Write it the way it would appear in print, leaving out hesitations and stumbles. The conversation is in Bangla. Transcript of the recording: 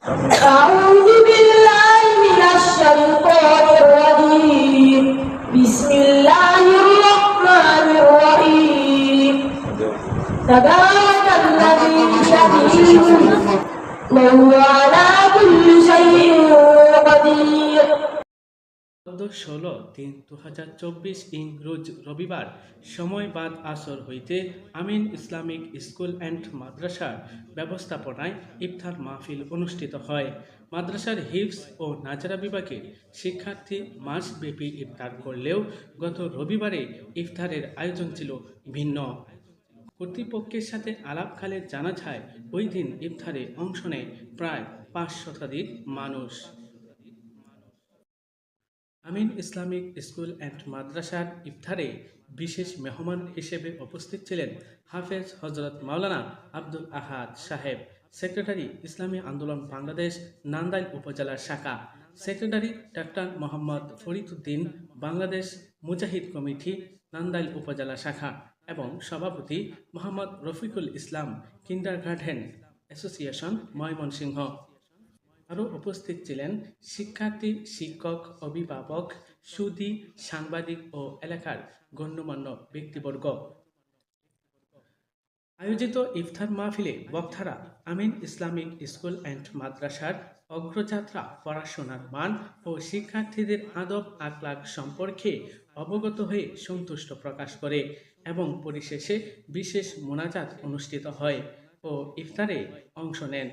أعوذ بالله من الشيطان الرجيم بسم الله الرحمن الرحيم تبارك الذي بيده الملك وهو على كل شيء قدير 16/3/2024 রোজ রবিবার সময় বাদ আসর হইতে আমিন ইসলামিক স্কুল অ্যান্ড মাদ্রাসার ব্যবস্থাপনায় ইফতার মাহফিল অনুষ্ঠিত হয়। মাদ্রাসার হিফজ ও নাজরা বিভাগের শিক্ষার্থী মাসব্যাপী ইফতার করলেও গত রবিবারে ইফতারের আয়োজন ছিল ভিন্ন। কর্তৃপক্ষের সাথে আলাপকালে জানা যায় ওই দিন ইফতারে অংশ নেয় প্রায় 5 শতাধিক মানুষ। আমিন ইসলামিক স্কুল অ্যান্ড মাদ্রাসার ইফতারে বিশেষ মেহমান হিসেবে উপস্থিত ছিলেন হাফেজ হজরত মাওলানা আব্দুল আহাদ সাহেব, সেক্রেটারি ইসলামী আন্দোলন বাংলাদেশ নান্দাইল উপজেলা শাখা, সেক্রেটারি ডাক্তার মোহাম্মদ ফরিদউদ্দিন বাংলাদেশ মুজাহিদ কমিটি নান্দাইল উপজেলা শাখা এবং সভাপতি মোহাম্মদ রফিকুল ইসলাম কিন্ডারগার্টেন অ্যাসোসিয়েশন ময়মনসিংহ। আরও উপস্থিত ছিলেন শিক্ষার্থী, শিক্ষক, অভিভাবক, সুধী, সাংবাদিক ও এলাকার গণ্যমান্য ব্যক্তিবর্গ। আয়োজিত ইফতার মাহফিলে বক্তারা আমিন ইসলামিক স্কুল অ্যান্ড মাদ্রাসার অগ্রযাত্রা, পড়াশোনার মান ও শিক্ষার্থীদের আদব আখলাক সম্পর্কে অবগত হয়ে সন্তুষ্ট প্রকাশ করে এবং পরিশেষে বিশেষ মোনাজাত অনুষ্ঠিত হয় ও ইফতারে অংশ নেন।